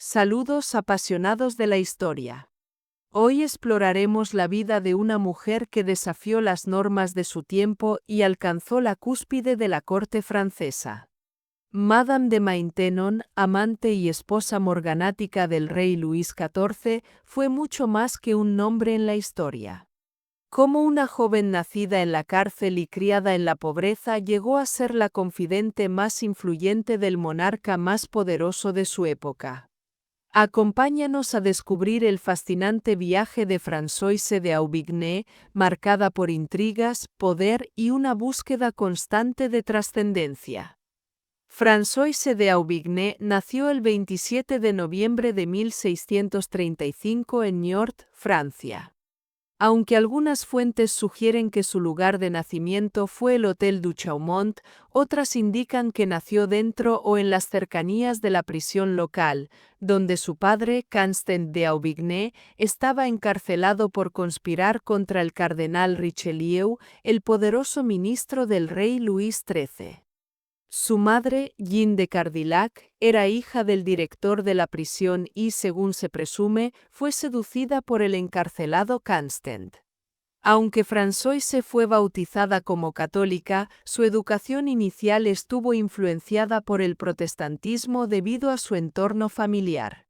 Saludos apasionados de la historia. Hoy exploraremos la vida de una mujer que desafió las normas de su tiempo y alcanzó la cúspide de la corte francesa. Madame de Maintenon, amante y esposa morganática del rey Luis XIV, fue mucho más que un nombre en la historia. Como una joven nacida en la cárcel y criada en la pobreza, llegó a ser la confidente más influyente del monarca más poderoso de su época. Acompáñanos a descubrir el fascinante viaje de Françoise de Aubigné, marcada por intrigas, poder y una búsqueda constante de trascendencia. Françoise de Aubigné nació el 27 de noviembre de 1635 en Niort, Francia. Aunque algunas fuentes sugieren que su lugar de nacimiento fue el Hotel du Chaumont, otras indican que nació dentro o en las cercanías de la prisión local, donde su padre, Constant de Aubigné, estaba encarcelado por conspirar contra el cardenal Richelieu, el poderoso ministro del rey Luis XIII. Su madre, Jeanne de Cardillac, era hija del director de la prisión y, según se presume, fue seducida por el encarcelado Constant. Aunque Françoise fue bautizada como católica, su educación inicial estuvo influenciada por el protestantismo debido a su entorno familiar.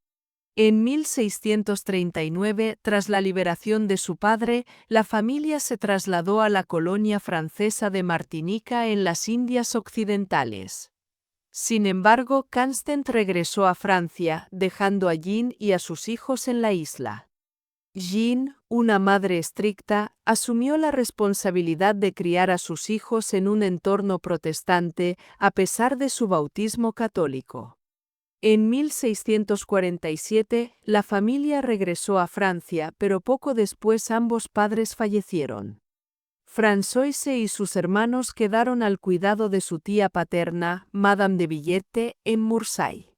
En 1639, tras la liberación de su padre, la familia se trasladó a la colonia francesa de Martinica en las Indias Occidentales. Sin embargo, Constant regresó a Francia, dejando a Jeanne y a sus hijos en la isla. Jeanne, una madre estricta, asumió la responsabilidad de criar a sus hijos en un entorno protestante, a pesar de su bautismo católico. En 1647, la familia regresó a Francia, pero poco después ambos padres fallecieron. Françoise y sus hermanos quedaron al cuidado de su tía paterna, Madame de Villette, en Marseille.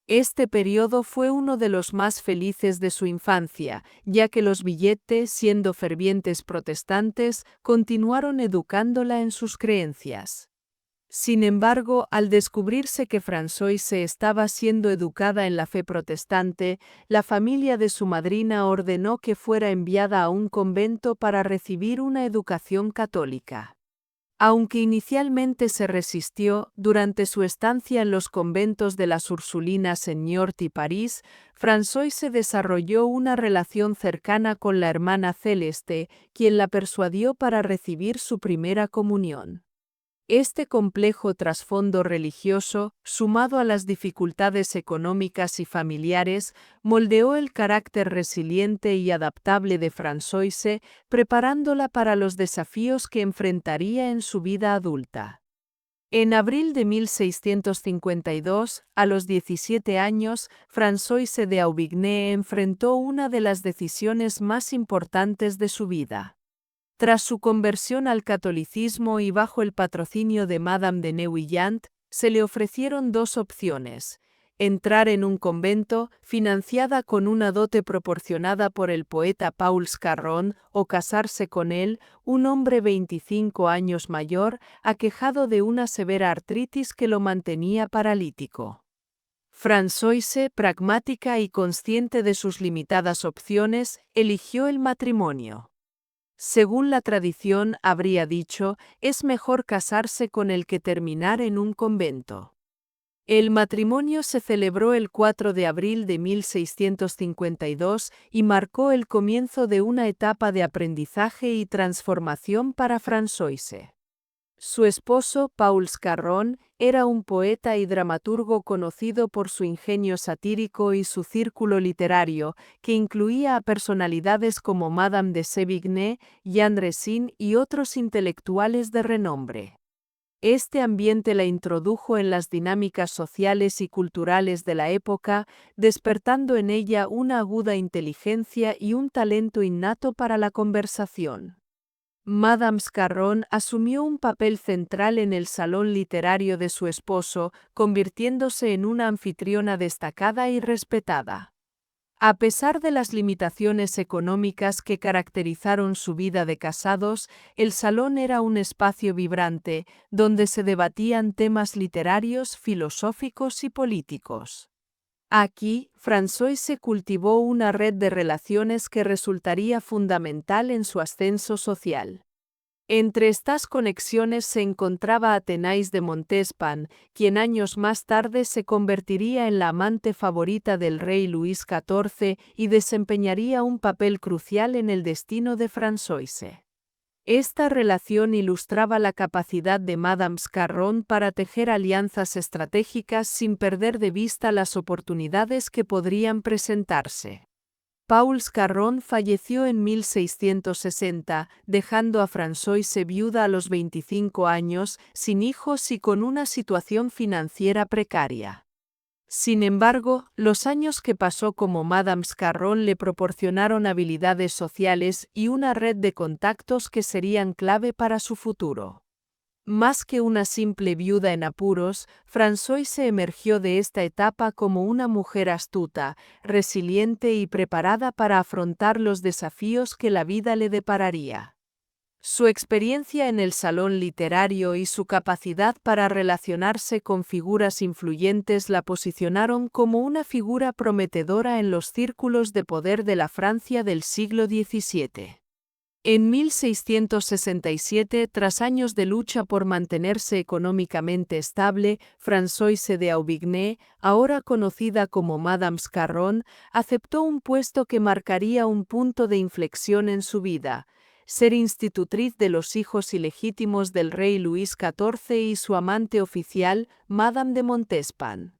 Este periodo fue uno de los más felices de su infancia, ya que los Villette, siendo fervientes protestantes, continuaron educándola en sus creencias. Sin embargo, al descubrirse que Françoise estaba siendo educada en la fe protestante, la familia de su madrina ordenó que fuera enviada a un convento para recibir una educación católica. Aunque inicialmente se resistió, durante su estancia en los conventos de las Ursulinas en Niort y París, Françoise desarrolló una relación cercana con la hermana Celeste, quien la persuadió para recibir su primera comunión. Este complejo trasfondo religioso, sumado a las dificultades económicas y familiares, moldeó el carácter resiliente y adaptable de Françoise, preparándola para los desafíos que enfrentaría en su vida adulta. En abril de 1652, a los 17 años, Françoise de Aubigné enfrentó una de las decisiones más importantes de su vida. Tras su conversión al catolicismo y bajo el patrocinio de Madame de Neuillant, se le ofrecieron dos opciones: entrar en un convento, financiada con una dote proporcionada por el poeta Paul Scarron, o casarse con él, un hombre 25 años mayor, aquejado de una severa artritis que lo mantenía paralítico. Françoise, pragmática y consciente de sus limitadas opciones, eligió el matrimonio. Según la tradición, habría dicho, es mejor casarse con el que terminar en un convento. El matrimonio se celebró el 4 de abril de 1652 y marcó el comienzo de una etapa de aprendizaje y transformación para Françoise. Su esposo, Paul Scarron, era un poeta y dramaturgo conocido por su ingenio satírico y su círculo literario, que incluía a personalidades como Madame de Sévigné, Jean Racine y otros intelectuales de renombre. Este ambiente la introdujo en las dinámicas sociales y culturales de la época, despertando en ella una aguda inteligencia y un talento innato para la conversación. Madame Scarron asumió un papel central en el salón literario de su esposo, convirtiéndose en una anfitriona destacada y respetada. A pesar de las limitaciones económicas que caracterizaron su vida de casados, el salón era un espacio vibrante, donde se debatían temas literarios, filosóficos y políticos. Aquí, Françoise cultivó una red de relaciones que resultaría fundamental en su ascenso social. Entre estas conexiones se encontraba Athénaïs de Montespan, quien años más tarde se convertiría en la amante favorita del rey Luis XIV y desempeñaría un papel crucial en el destino de Françoise. Esta relación ilustraba la capacidad de Madame Scarron para tejer alianzas estratégicas sin perder de vista las oportunidades que podrían presentarse. Paul Scarron falleció en 1660, dejando a Françoise viuda a los 25 años, sin hijos y con una situación financiera precaria. Sin embargo, los años que pasó como Madame Scarron le proporcionaron habilidades sociales y una red de contactos que serían clave para su futuro. Más que una simple viuda en apuros, Françoise emergió de esta etapa como una mujer astuta, resiliente y preparada para afrontar los desafíos que la vida le depararía. Su experiencia en el salón literario y su capacidad para relacionarse con figuras influyentes la posicionaron como una figura prometedora en los círculos de poder de la Francia del siglo XVII. En 1667, tras años de lucha por mantenerse económicamente estable, Françoise de Aubigné, ahora conocida como Madame Scarron, aceptó un puesto que marcaría un punto de inflexión en su vida: ser institutriz de los hijos ilegítimos del rey Luis XIV y su amante oficial, Madame de Montespan.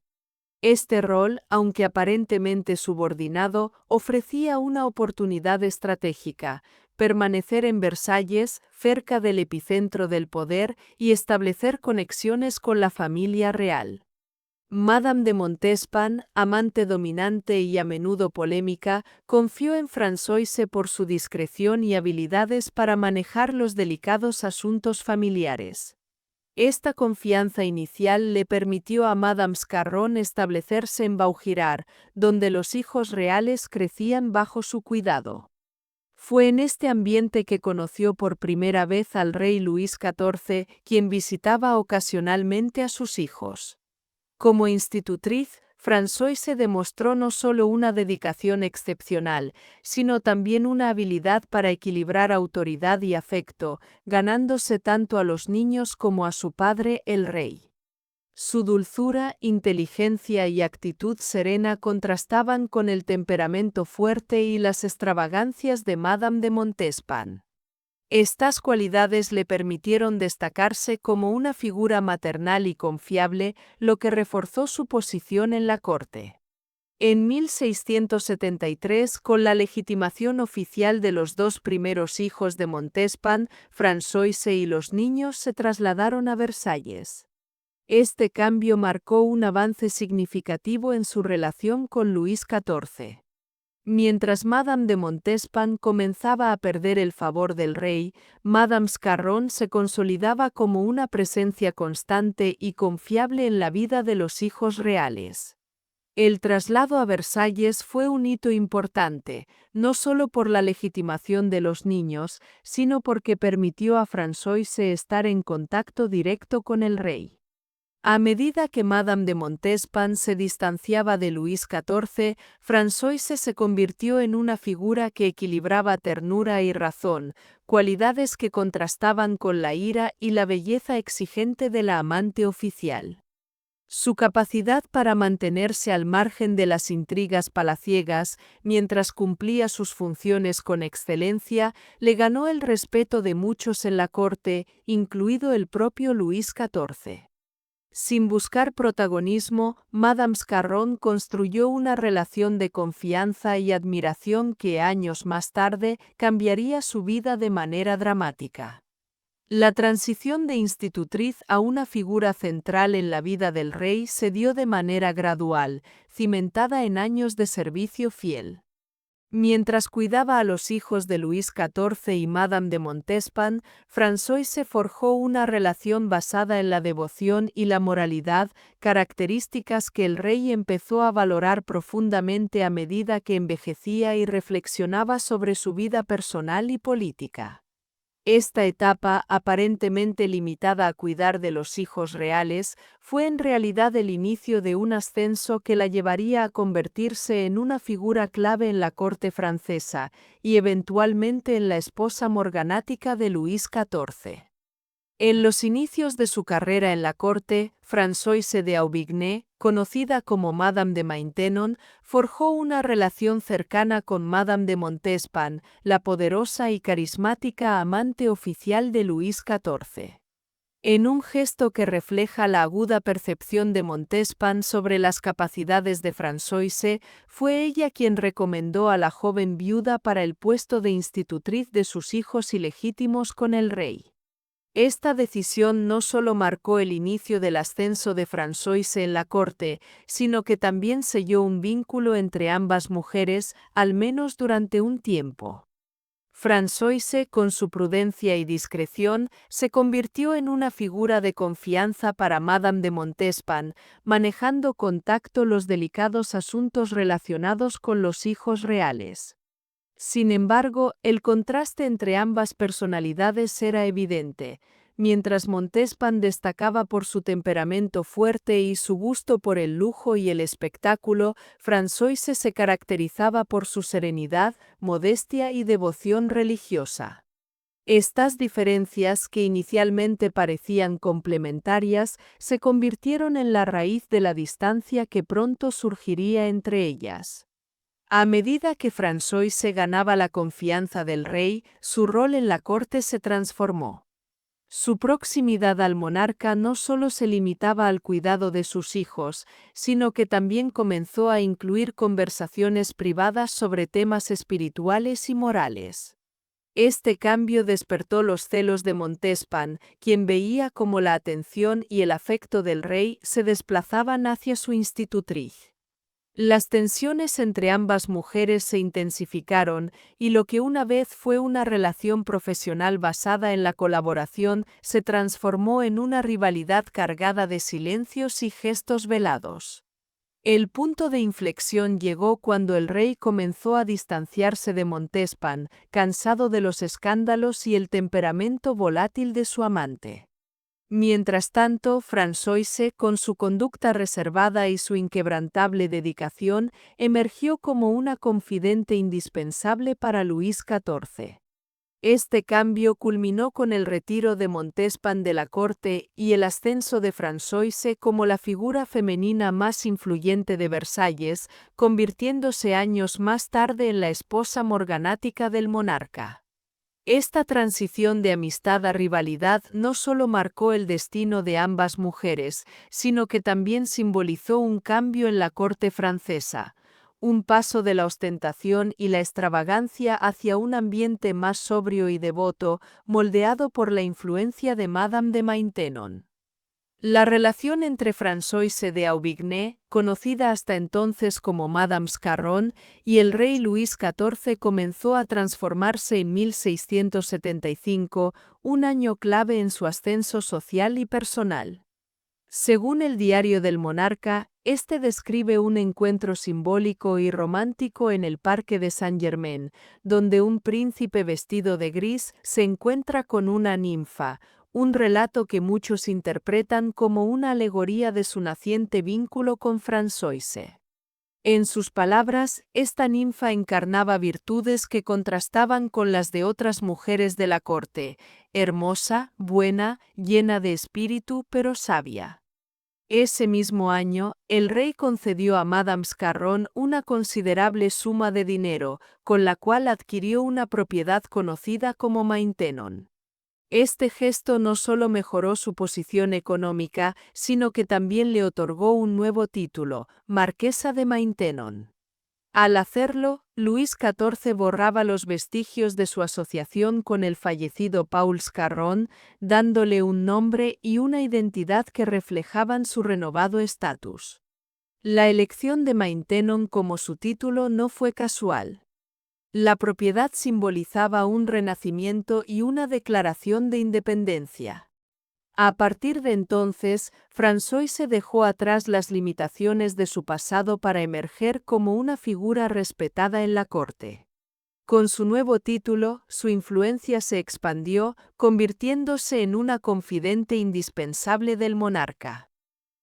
Este rol, aunque aparentemente subordinado, ofrecía una oportunidad estratégica: permanecer en Versalles, cerca del epicentro del poder, y establecer conexiones con la familia real. Madame de Montespan, amante dominante y a menudo polémica, confió en Françoise por su discreción y habilidades para manejar los delicados asuntos familiares. Esta confianza inicial le permitió a Madame Scarron establecerse en Vaugirard, donde los hijos reales crecían bajo su cuidado. Fue en este ambiente que conoció por primera vez al rey Luis XIV, quien visitaba ocasionalmente a sus hijos. Como institutriz, Françoise demostró no solo una dedicación excepcional, sino también una habilidad para equilibrar autoridad y afecto, ganándose tanto a los niños como a su padre, el rey. Su dulzura, inteligencia y actitud serena contrastaban con el temperamento fuerte y las extravagancias de Madame de Montespan. Estas cualidades le permitieron destacarse como una figura maternal y confiable, lo que reforzó su posición en la corte. En 1673, con la legitimación oficial de los dos primeros hijos de Montespan, Françoise y los niños se trasladaron a Versalles. Este cambio marcó un avance significativo en su relación con Luis XIV. Mientras Madame de Montespan comenzaba a perder el favor del rey, Madame Scarron se consolidaba como una presencia constante y confiable en la vida de los hijos reales. El traslado a Versalles fue un hito importante, no solo por la legitimación de los niños, sino porque permitió a Françoise estar en contacto directo con el rey. A medida que Madame de Montespan se distanciaba de Luis XIV, Françoise se convirtió en una figura que equilibraba ternura y razón, cualidades que contrastaban con la ira y la belleza exigente de la amante oficial. Su capacidad para mantenerse al margen de las intrigas palaciegas mientras cumplía sus funciones con excelencia le ganó el respeto de muchos en la corte, incluido el propio Luis XIV. Sin buscar protagonismo, Madame Scarron construyó una relación de confianza y admiración que años más tarde cambiaría su vida de manera dramática. La transición de institutriz a una figura central en la vida del rey se dio de manera gradual, cimentada en años de servicio fiel. Mientras cuidaba a los hijos de Luis XIV y Madame de Montespan, Françoise forjó una relación basada en la devoción y la moralidad, características que el rey empezó a valorar profundamente a medida que envejecía y reflexionaba sobre su vida personal y política. Esta etapa, aparentemente limitada a cuidar de los hijos reales, fue en realidad el inicio de un ascenso que la llevaría a convertirse en una figura clave en la corte francesa y eventualmente en la esposa morganática de Luis XIV. En los inicios de su carrera en la corte, Françoise de Aubigné, conocida como Madame de Maintenon, forjó una relación cercana con Madame de Montespan, la poderosa y carismática amante oficial de Luis XIV. En un gesto que refleja la aguda percepción de Montespan sobre las capacidades de Françoise, fue ella quien recomendó a la joven viuda para el puesto de institutriz de sus hijos ilegítimos con el rey. Esta decisión no solo marcó el inicio del ascenso de Françoise en la corte, sino que también selló un vínculo entre ambas mujeres, al menos durante un tiempo. Françoise, con su prudencia y discreción, se convirtió en una figura de confianza para Madame de Montespan, manejando con tacto los delicados asuntos relacionados con los hijos reales. Sin embargo, el contraste entre ambas personalidades era evidente. Mientras Montespan destacaba por su temperamento fuerte y su gusto por el lujo y el espectáculo, Françoise se caracterizaba por su serenidad, modestia y devoción religiosa. Estas diferencias, que inicialmente parecían complementarias, se convirtieron en la raíz de la distancia que pronto surgiría entre ellas. A medida que Françoise ganaba la confianza del rey, su rol en la corte se transformó. Su proximidad al monarca no solo se limitaba al cuidado de sus hijos, sino que también comenzó a incluir conversaciones privadas sobre temas espirituales y morales. Este cambio despertó los celos de Montespan, quien veía cómo la atención y el afecto del rey se desplazaban hacia su institutriz. Las tensiones entre ambas mujeres se intensificaron y lo que una vez fue una relación profesional basada en la colaboración se transformó en una rivalidad cargada de silencios y gestos velados. El punto de inflexión llegó cuando el rey comenzó a distanciarse de Montespan, cansado de los escándalos y el temperamento volátil de su amante. Mientras tanto, Françoise, con su conducta reservada y su inquebrantable dedicación, emergió como una confidente indispensable para Luis XIV. Este cambio culminó con el retiro de Montespan de la corte y el ascenso de Françoise como la figura femenina más influyente de Versalles, convirtiéndose años más tarde en la esposa morganática del monarca. Esta transición de amistad a rivalidad no solo marcó el destino de ambas mujeres, sino que también simbolizó un cambio en la corte francesa, un paso de la ostentación y la extravagancia hacia un ambiente más sobrio y devoto, moldeado por la influencia de Madame de Maintenon. La relación entre Françoise de Aubigné, conocida hasta entonces como Madame Scarron, y el rey Luis XIV comenzó a transformarse en 1675, un año clave en su ascenso social y personal. Según el diario del monarca, este describe un encuentro simbólico y romántico en el Parque de Saint-Germain, donde un príncipe vestido de gris se encuentra con una ninfa, un relato que muchos interpretan como una alegoría de su naciente vínculo con Françoise. En sus palabras, esta ninfa encarnaba virtudes que contrastaban con las de otras mujeres de la corte: hermosa, buena, llena de espíritu, pero sabia. Ese mismo año, el rey concedió a Madame Scarron una considerable suma de dinero, con la cual adquirió una propiedad conocida como Maintenon. Este gesto no solo mejoró su posición económica, sino que también le otorgó un nuevo título, Marquesa de Maintenon. Al hacerlo, Luis XIV borraba los vestigios de su asociación con el fallecido Paul Scarron, dándole un nombre y una identidad que reflejaban su renovado estatus. La elección de Maintenon como su título no fue casual. La propiedad simbolizaba un renacimiento y una declaración de independencia. A partir de entonces, Françoise dejó atrás las limitaciones de su pasado para emerger como una figura respetada en la corte. Con su nuevo título, su influencia se expandió, convirtiéndose en una confidente indispensable del monarca.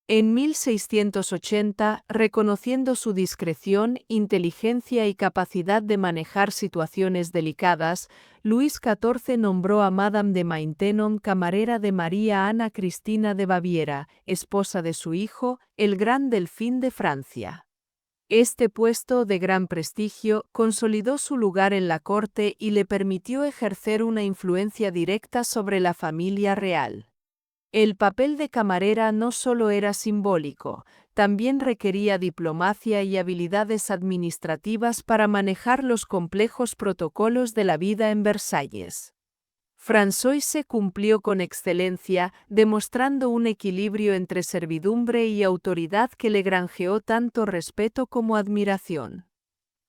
En 1680, reconociendo su discreción, inteligencia y capacidad de manejar situaciones delicadas, Luis XIV nombró a Madame de Maintenon camarera de María Ana Cristina de Baviera, esposa de su hijo, el Gran Delfín de Francia. Este puesto de gran prestigio consolidó su lugar en la corte y le permitió ejercer una influencia directa sobre la familia real. El papel de camarera no solo era simbólico, también requería diplomacia y habilidades administrativas para manejar los complejos protocolos de la vida en Versalles. Françoise cumplió con excelencia, demostrando un equilibrio entre servidumbre y autoridad que le granjeó tanto respeto como admiración.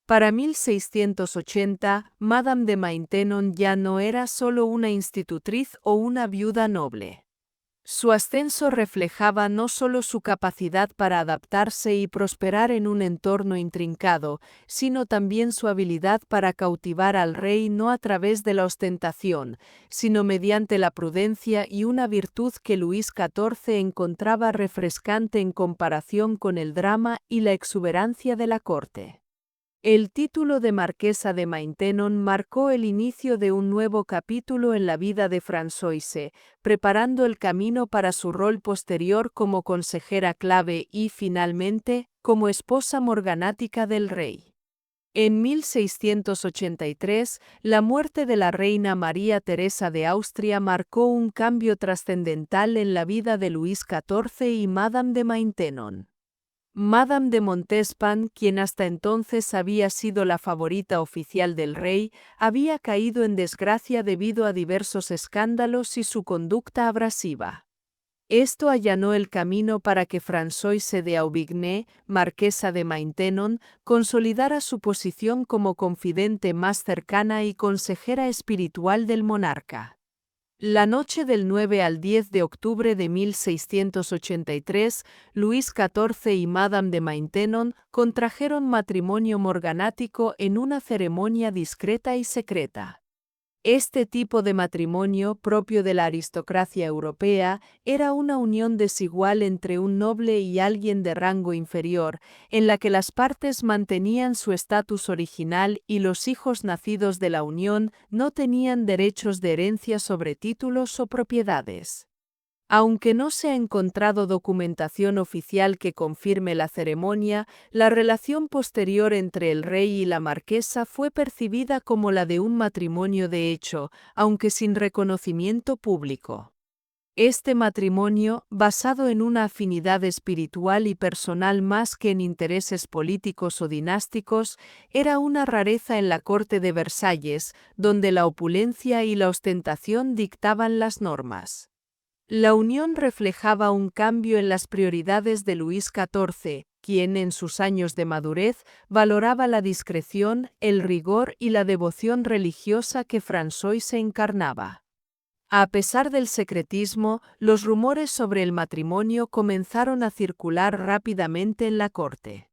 Para 1680, Madame de Maintenon ya no era solo una institutriz o una viuda noble. Su ascenso reflejaba no solo su capacidad para adaptarse y prosperar en un entorno intrincado, sino también su habilidad para cautivar al rey no a través de la ostentación, sino mediante la prudencia y una virtud que Luis XIV encontraba refrescante en comparación con el drama y la exuberancia de la corte. El título de Marquesa de Maintenon marcó el inicio de un nuevo capítulo en la vida de Françoise, preparando el camino para su rol posterior como consejera clave y, finalmente, como esposa morganática del rey. En 1683, la muerte de la reina María Teresa de Austria marcó un cambio trascendental en la vida de Luis XIV y Madame de Maintenon. Madame de Montespan, quien hasta entonces había sido la favorita oficial del rey, había caído en desgracia debido a diversos escándalos y su conducta abrasiva. Esto allanó el camino para que Françoise de Aubigné, marquesa de Maintenon, consolidara su posición como confidente más cercana y consejera espiritual del monarca. La noche del 9 al 10 de octubre de 1683, Luis XIV y Madame de Maintenon contrajeron matrimonio morganático en una ceremonia discreta y secreta. Este tipo de matrimonio, propio de la aristocracia europea, era una unión desigual entre un noble y alguien de rango inferior, en la que las partes mantenían su estatus original y los hijos nacidos de la unión no tenían derechos de herencia sobre títulos o propiedades. Aunque no se ha encontrado documentación oficial que confirme la ceremonia, la relación posterior entre el rey y la marquesa fue percibida como la de un matrimonio de hecho, aunque sin reconocimiento público. Este matrimonio, basado en una afinidad espiritual y personal más que en intereses políticos o dinásticos, era una rareza en la corte de Versalles, donde la opulencia y la ostentación dictaban las normas. La unión reflejaba un cambio en las prioridades de Luis XIV, quien en sus años de madurez valoraba la discreción, el rigor y la devoción religiosa que Françoise encarnaba. A pesar del secretismo, los rumores sobre el matrimonio comenzaron a circular rápidamente en la corte.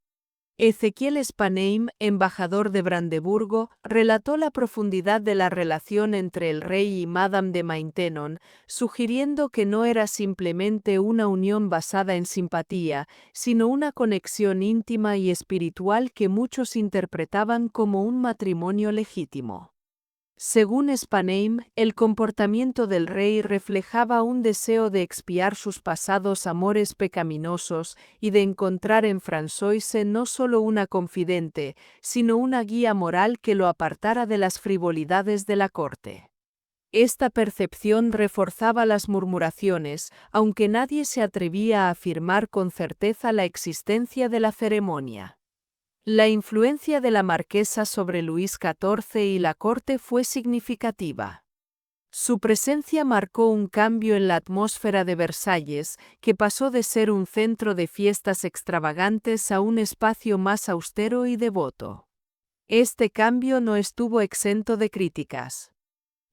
Ezequiel Spanheim, embajador de Brandeburgo, relató la profundidad de la relación entre el rey y Madame de Maintenon, sugiriendo que no era simplemente una unión basada en simpatía, sino una conexión íntima y espiritual que muchos interpretaban como un matrimonio legítimo. Según Spanheim, el comportamiento del rey reflejaba un deseo de expiar sus pasados amores pecaminosos y de encontrar en Françoise no solo una confidente, sino una guía moral que lo apartara de las frivolidades de la corte. Esta percepción reforzaba las murmuraciones, aunque nadie se atrevía a afirmar con certeza la existencia de la ceremonia. La influencia de la marquesa sobre Luis XIV y la corte fue significativa. Su presencia marcó un cambio en la atmósfera de Versalles, que pasó de ser un centro de fiestas extravagantes a un espacio más austero y devoto. Este cambio no estuvo exento de críticas.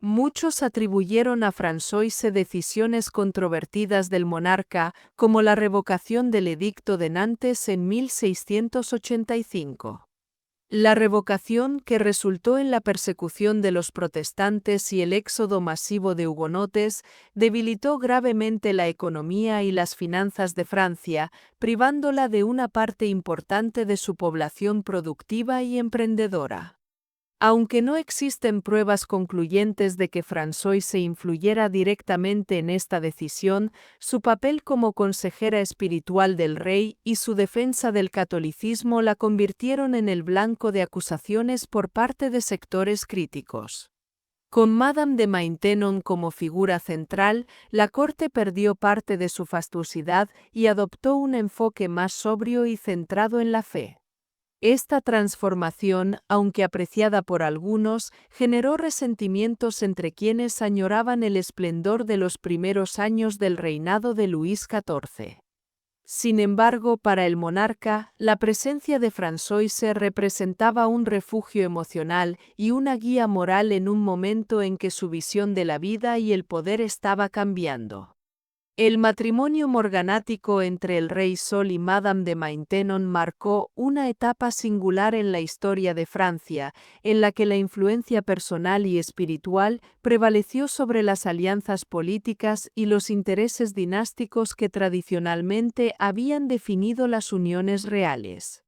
Muchos atribuyeron a Françoise decisiones controvertidas del monarca, como la revocación del Edicto de Nantes en 1685. La revocación, que resultó en la persecución de los protestantes y el éxodo masivo de hugonotes, debilitó gravemente la economía y las finanzas de Francia, privándola de una parte importante de su población productiva y emprendedora. Aunque no existen pruebas concluyentes de que François se influyera directamente en esta decisión, su papel como consejera espiritual del rey y su defensa del catolicismo la convirtieron en el blanco de acusaciones por parte de sectores críticos. Con Madame de Maintenon como figura central, la corte perdió parte de su fastuosidad y adoptó un enfoque más sobrio y centrado en la fe. Esta transformación, aunque apreciada por algunos, generó resentimientos entre quienes añoraban el esplendor de los primeros años del reinado de Luis XIV. Sin embargo, para el monarca, la presencia de François representaba un refugio emocional y una guía moral en un momento en que su visión de la vida y el poder estaba cambiando. El matrimonio morganático entre el rey Sol y Madame de Maintenon marcó una etapa singular en la historia de Francia, en la que la influencia personal y espiritual prevaleció sobre las alianzas políticas y los intereses dinásticos que tradicionalmente habían definido las uniones reales.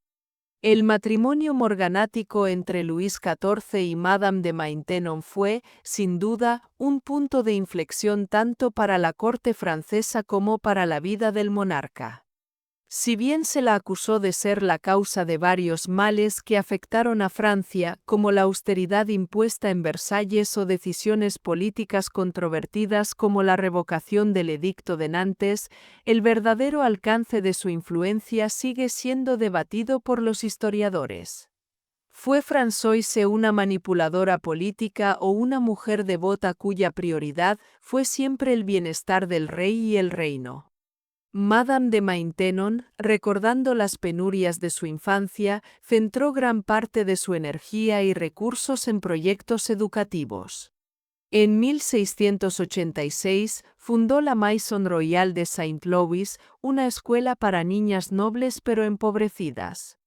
El matrimonio morganático entre Luis XIV y Madame de Maintenon fue, sin duda, un punto de inflexión tanto para la corte francesa como para la vida del monarca. Si bien se la acusó de ser la causa de varios males que afectaron a Francia, como la austeridad impuesta en Versalles o decisiones políticas controvertidas como la revocación del Edicto de Nantes, el verdadero alcance de su influencia sigue siendo debatido por los historiadores. ¿Fue Françoise una manipuladora política o una mujer devota cuya prioridad fue siempre el bienestar del rey y el reino? Madame de Maintenon, recordando las penurias de su infancia, centró gran parte de su energía y recursos en proyectos educativos. En 1686 fundó la Maison Royale de Saint-Louis, una escuela para niñas nobles pero empobrecidas.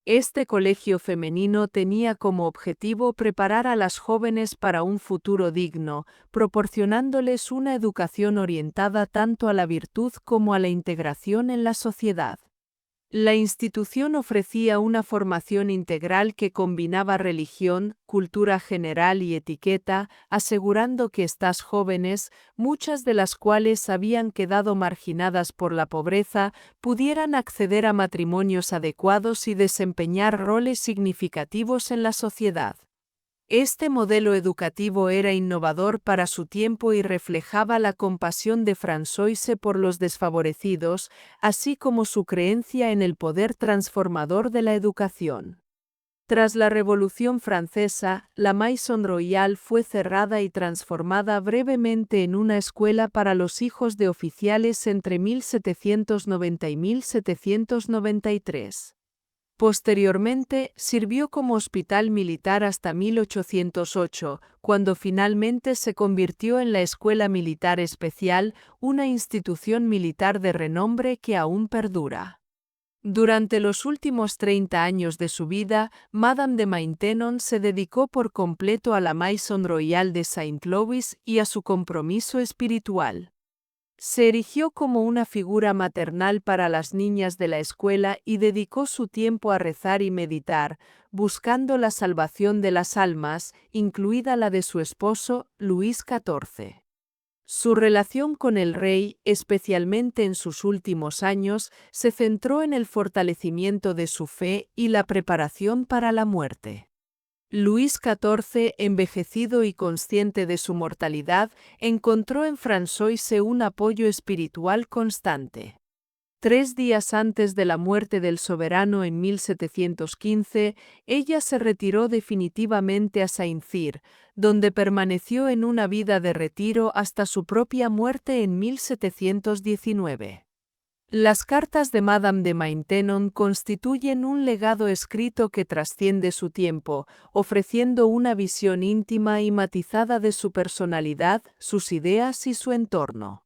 Este colegio femenino tenía como objetivo preparar a las jóvenes para un futuro digno, proporcionándoles una educación orientada tanto a la virtud como a la integración en la sociedad. La institución ofrecía una formación integral que combinaba religión, cultura general y etiqueta, asegurando que estas jóvenes, muchas de las cuales habían quedado marginadas por la pobreza, pudieran acceder a matrimonios adecuados y desempeñar roles significativos en la sociedad. Este modelo educativo era innovador para su tiempo y reflejaba la compasión de Françoise por los desfavorecidos, así como su creencia en el poder transformador de la educación. Tras la Revolución Francesa, la Maison Royale fue cerrada y transformada brevemente en una escuela para los hijos de oficiales entre 1790 y 1793. Posteriormente, sirvió como hospital militar hasta 1808, cuando finalmente se convirtió en la Escuela Militar Especial, una institución militar de renombre que aún perdura. Durante los últimos 30 años de su vida, Madame de Maintenon se dedicó por completo a la Maison Royale de Saint-Louis y a su compromiso espiritual. Se erigió como una figura maternal para las niñas de la escuela y dedicó su tiempo a rezar y meditar, buscando la salvación de las almas, incluida la de su esposo, Luis XIV. Su relación con el rey, especialmente en sus últimos años, se centró en el fortalecimiento de su fe y la preparación para la muerte. Luis XIV, envejecido y consciente de su mortalidad, encontró en Françoise un apoyo espiritual constante. 3 días antes de la muerte del soberano en 1715, ella se retiró definitivamente a Saint-Cyr, donde permaneció en una vida de retiro hasta su propia muerte en 1719. Las cartas de Madame de Maintenon constituyen un legado escrito que trasciende su tiempo, ofreciendo una visión íntima y matizada de su personalidad, sus ideas y su entorno.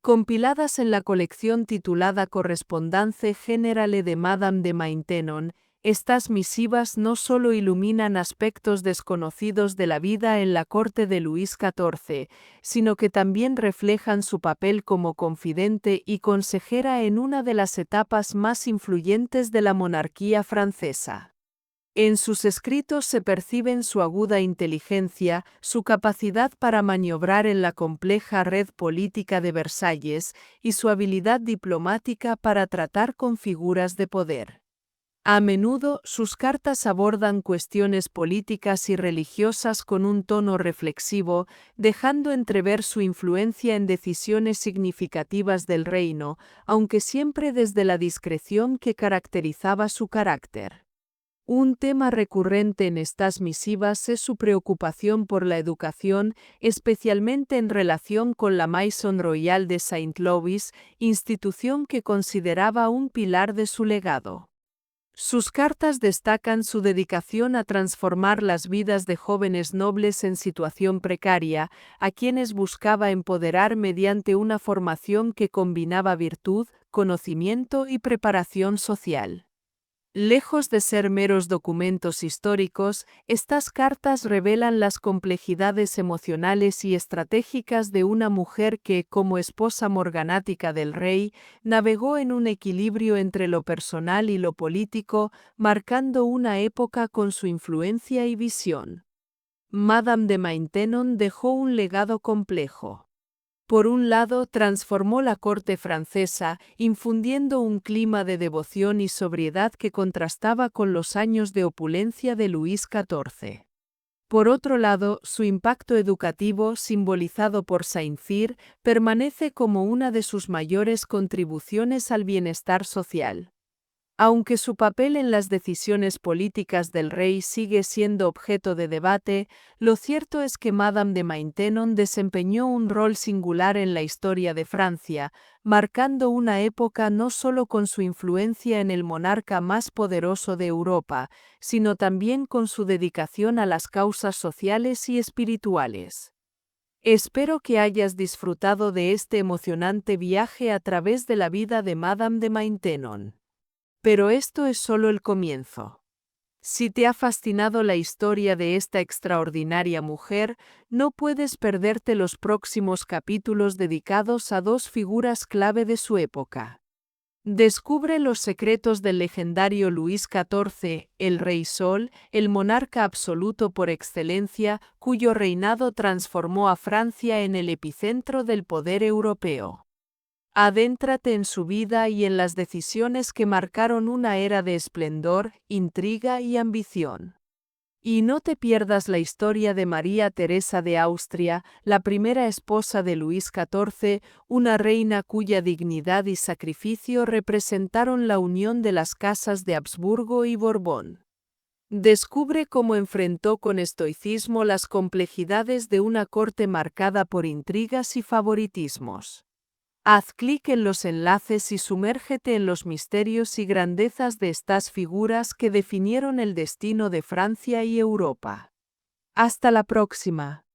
Compiladas en la colección titulada Correspondance Générale de Madame de Maintenon, Estas misivas no solo iluminan aspectos desconocidos de la vida en la corte de Luis XIV, sino que también reflejan su papel como confidente y consejera en una de las etapas más influyentes de la monarquía francesa. En sus escritos se perciben su aguda inteligencia, su capacidad para maniobrar en la compleja red política de Versalles y su habilidad diplomática para tratar con figuras de poder. A menudo, sus cartas abordan cuestiones políticas y religiosas con un tono reflexivo, dejando entrever su influencia en decisiones significativas del reino, aunque siempre desde la discreción que caracterizaba su carácter. Un tema recurrente en estas misivas es su preocupación por la educación, especialmente en relación con la Maison Royale de Saint-Louis, institución que consideraba un pilar de su legado. Sus cartas destacan su dedicación a transformar las vidas de jóvenes nobles en situación precaria, a quienes buscaba empoderar mediante una formación que combinaba virtud, conocimiento y preparación social. Lejos de ser meros documentos históricos, estas cartas revelan las complejidades emocionales y estratégicas de una mujer que, como esposa morganática del rey, navegó en un equilibrio entre lo personal y lo político, marcando una época con su influencia y visión. Madame de Maintenon dejó un legado complejo. Por un lado, transformó la corte francesa, infundiendo un clima de devoción y sobriedad que contrastaba con los años de opulencia de Luis XIV. Por otro lado, su impacto educativo, simbolizado por Saint-Cyr, permanece como una de sus mayores contribuciones al bienestar social. Aunque su papel en las decisiones políticas del rey sigue siendo objeto de debate, lo cierto es que Madame de Maintenon desempeñó un rol singular en la historia de Francia, marcando una época no solo con su influencia en el monarca más poderoso de Europa, sino también con su dedicación a las causas sociales y espirituales. Espero que hayas disfrutado de este emocionante viaje a través de la vida de Madame de Maintenon. Pero esto es solo el comienzo. Si te ha fascinado la historia de esta extraordinaria mujer, no puedes perderte los próximos capítulos dedicados a dos figuras clave de su época. Descubre los secretos del legendario Luis XIV, el Rey Sol, el monarca absoluto por excelencia, cuyo reinado transformó a Francia en el epicentro del poder europeo. Adéntrate en su vida y en las decisiones que marcaron una era de esplendor, intriga y ambición. Y no te pierdas la historia de María Teresa de Austria, la primera esposa de Luis XIV, una reina cuya dignidad y sacrificio representaron la unión de las casas de Habsburgo y Borbón. Descubre cómo enfrentó con estoicismo las complejidades de una corte marcada por intrigas y favoritismos. Haz clic en los enlaces y sumérgete en los misterios y grandezas de estas figuras que definieron el destino de Francia y Europa. Hasta la próxima.